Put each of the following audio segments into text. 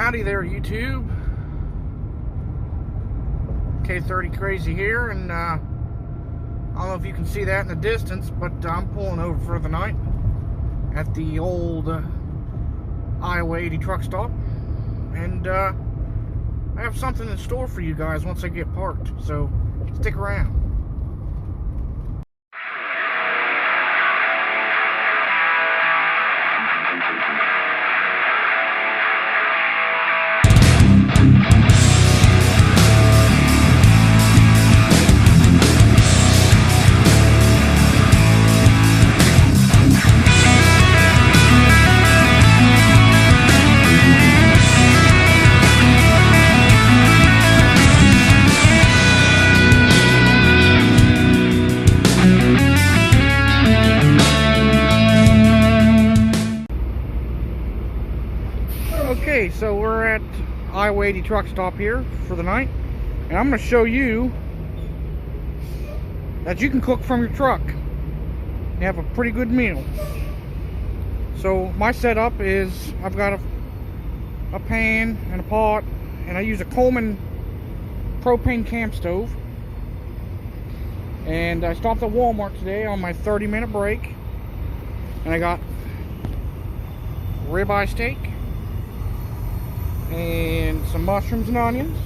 Howdy there, YouTube. K30 Crazy here, and I don't know if you can see that in the distance, but I'm pulling over for the night at the old Iowa 80 truck stop, and I have something in store for you guys once I get parked, so stick around. Okay, so we're at Iowa 80 truck stop here for the night, and I'm going to show you that you can cook from your truck and have a pretty good meal. So my setup is I've got a pan and a pot, and I use a Coleman propane camp stove, and I stopped at Walmart today on my 30-minute break, and I got ribeye steak and some mushrooms and onions,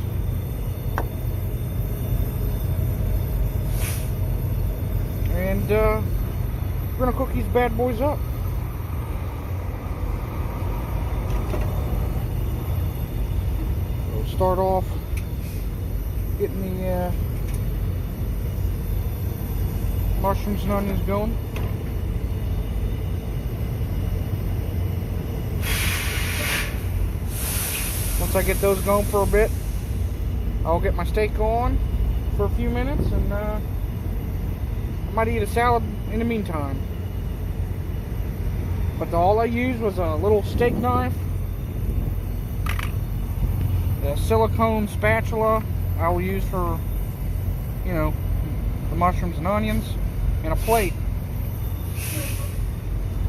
and we're gonna cook these bad boys up. We'll start off getting the mushrooms and onions going. Once I get those going for a bit, I'll get my steak on for a few minutes, and I might eat a salad in the meantime. But all I used was a little steak knife, the silicone spatula I will use for, you know, the mushrooms and onions, and a plate.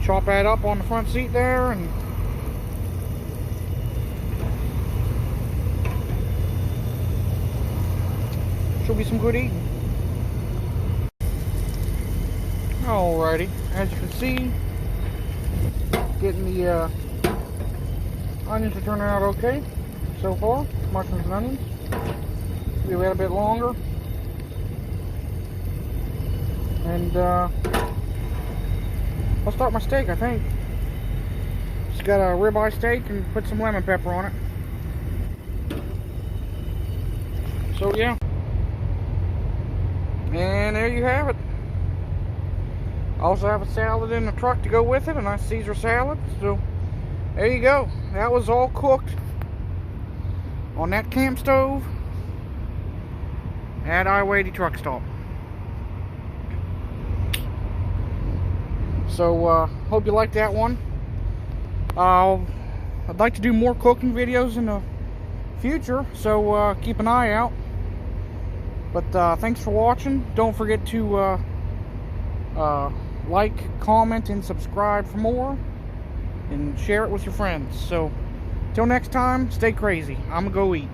Chop that up on the front seat there, and should be some good eating. Alrighty, as you can see, getting the onions are turning out okay so far. Mushrooms and onions. Maybe a little bit longer. And I'll start my steak, I think. Just got a ribeye steak and put some lemon pepper on it. So yeah. And there you have it. I also have a salad in the truck to go with it, a nice Caesar salad. So there you go. That was all cooked on that camp stove at Iowa 80 truck stop. So hope you liked that one. I'd like to do more cooking videos in the future, so keep an eye out. But thanks for watching. Don't forget to like, comment, and subscribe for more, and share it with your friends. So till next time, stay crazy. I'm gonna go eat.